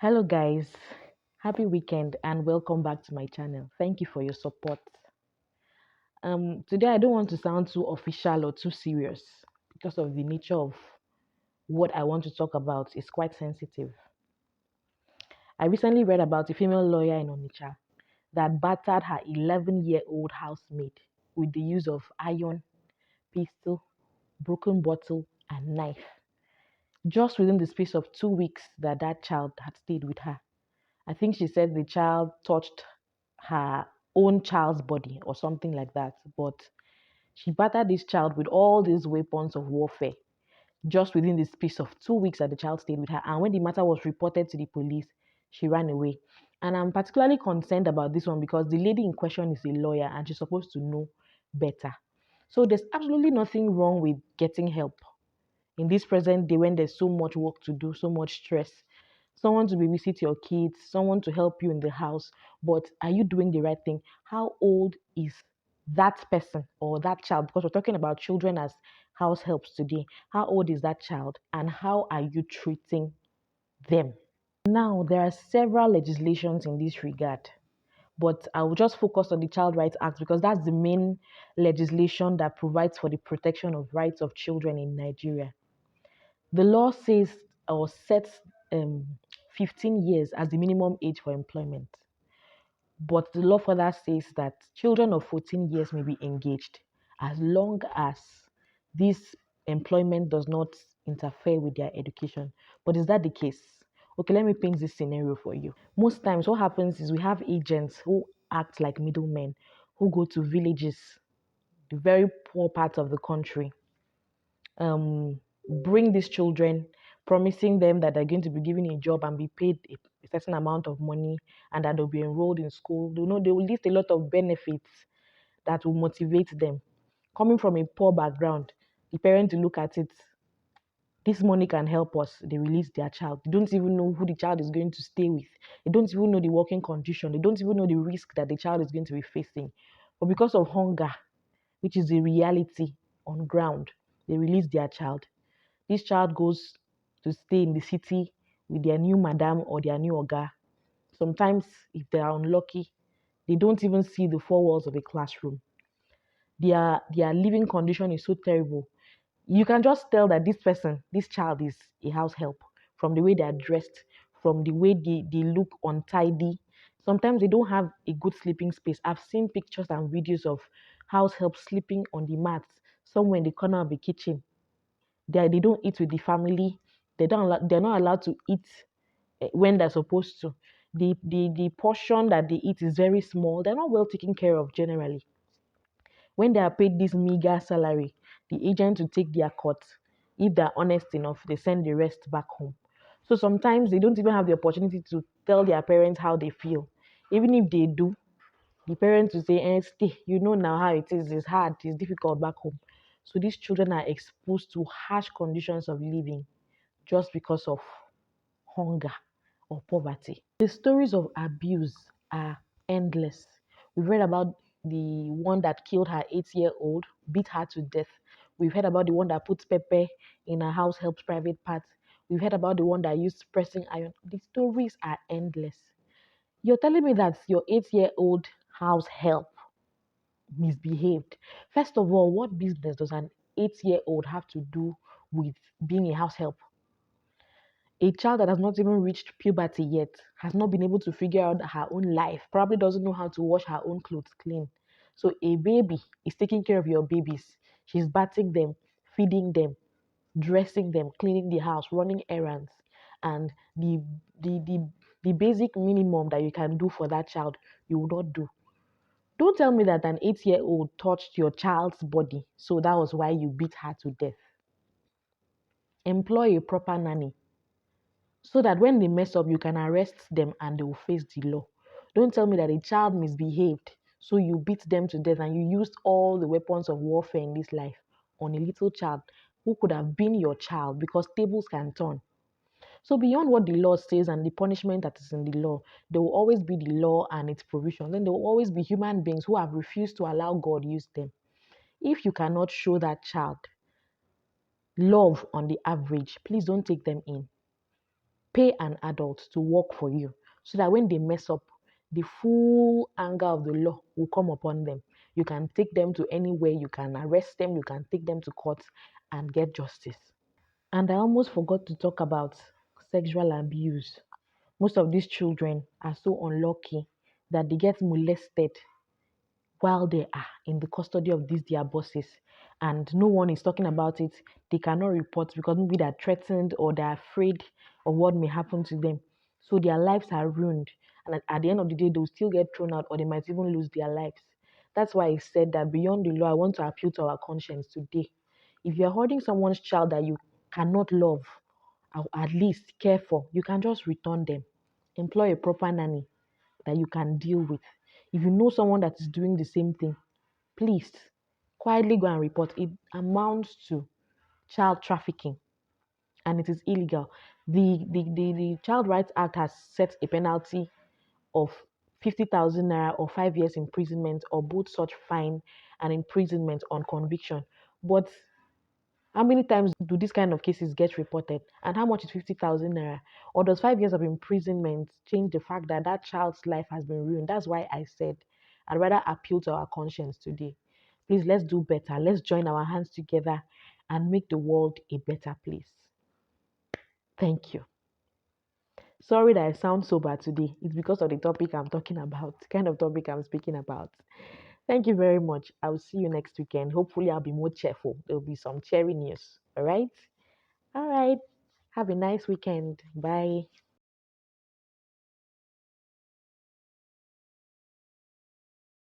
Hello, guys. Happy weekend and welcome back to my channel. Thank you for your support. Today I don't want to sound too official or too serious because of the nature of what I want to talk about is quite sensitive. I recently read about a female lawyer in Onitsha that battered her 11-year-old housemaid with the use of iron, pistol, broken bottle, and knife, just within the space of 2 weeks that child had stayed with her. I think she said the child touched her own child's body or something like that. But she battered this child with all these weapons of warfare just within the space of 2 weeks that the child stayed with her. And when the matter was reported to the police, she ran away. And I'm particularly concerned about this one because the lady in question is a lawyer and she's supposed to know better. So there's absolutely nothing wrong with getting help in this present day when there's so much work to do, so much stress, someone to babysit your kids, someone to help you in the house. But are you doing the right thing? How old is that person or that child? Because we're talking about children as house helps today. How old is that child and how are you treating them? Now, there are several legislations in this regard, but I will just focus on the Child Rights Act because that's the main legislation that provides for the protection of rights of children in Nigeria. The law says or sets 15 years as the minimum age for employment. But the law further says that children of 14 years may be engaged as long as this employment does not interfere with their education. But is that the case? Okay, let me paint this scenario for you. Most times, what happens is we have agents who act like middlemen who go to villages, the very poor parts of the country, um, bring these children, promising them that they're going to be given a job and be paid a certain amount of money and that they'll be enrolled in school. They will list a lot of benefits that will motivate them. Coming from a poor background, the parent to look at it, this money can help us. They release their child. They don't even know who the child is going to stay with. They don't even know the working condition. They don't even know the risk that the child is going to be facing. But because of hunger, which is a reality on ground, they release their child. This child goes to stay in the city with their new madam or their new oga. Sometimes, if they are unlucky, they don't even see the four walls of a classroom. Their living condition is so terrible. You can just tell that this child is a house help from the way they are dressed, from the way they look untidy. Sometimes they don't have a good sleeping space. I've seen pictures and videos of house help sleeping on the mats somewhere in the corner of the kitchen. They don't eat with the family. They're not allowed to eat when they're supposed to. The portion that they eat is very small. They're not well taken care of generally. When they are paid this meager salary, the agent will take their cut. If they're honest enough, they send the rest back home. So sometimes they don't even have the opportunity to tell their parents how they feel. Even if they do, the parents will say, stay, you know now how it is. It's hard, it's difficult back home. So these children are exposed to harsh conditions of living just because of hunger or poverty. The stories of abuse are endless. We've read about the one that killed her 8-year-old, beat her to death. We've heard about the one that put pepper in her house help's private parts. We've heard about the one that used pressing iron. The stories are endless. You're telling me that your 8-year-old house help misbehaved. First of all, what business does an 8-year-old have to do with being a house help? A child that has not even reached puberty yet, has not been able to figure out her own life, probably doesn't know how to wash her own clothes clean. So a baby is taking care of your babies. She's bathing them, feeding them, dressing them, cleaning the house, running errands. And the the the basic minimum that you can do for that child, you will not do. Don't tell me that an 8-year-old touched your child's body, so that was why you beat her to death. Employ a proper nanny so that when they mess up, you can arrest them and they will face the law. Don't tell me that a child misbehaved, so you beat them to death and you used all the weapons of warfare in this life on a little child who could have been your child because tables can turn. So beyond what the law says and the punishment that is in the law, there will always be the law and its provisions. Then there will always be human beings who have refused to allow God use them. If you cannot show that child love on the average, please don't take them in. pay an adult to work for you so that when they mess up, the full anger of the law will come upon them. You can take them to anywhere, you can arrest them, you can take them to court and get justice. And I almost forgot to talk about sexual abuse. Most of these children are so unlucky that they get molested while they are in the custody of these their bosses, and no one is talking about it. They cannot report because maybe they're threatened or they're afraid of what may happen to them. So their lives are ruined, and at the end of the day, they'll still get thrown out or they might even lose their lives. That's why I said that beyond the law, I want to appeal to our conscience today. If you're holding someone's child that you cannot love or at least care for, you can just return them. Employ a proper nanny that you can deal with. If you know someone that is doing the same thing, please quietly go and report. It amounts to child trafficking and it is illegal. The Child Rights Act has set a penalty of 50,000 naira or 5 years imprisonment or both such fine and imprisonment on conviction. But how many times do these kind of cases get reported? And how much is 50,000 naira? Or does 5 years of imprisonment change the fact that that child's life has been ruined? That's why I said I'd rather appeal to our conscience today. Please, let's do better. Let's join our hands together and make the world a better place. Thank you. Sorry that I sound sober today. It's because of the topic I'm talking about, the kind of topic I'm speaking about. Thank you very much. I'll see you next weekend. Hopefully, I'll be more cheerful. There'll be some cheery news. All right? All right. Have a nice weekend. Bye.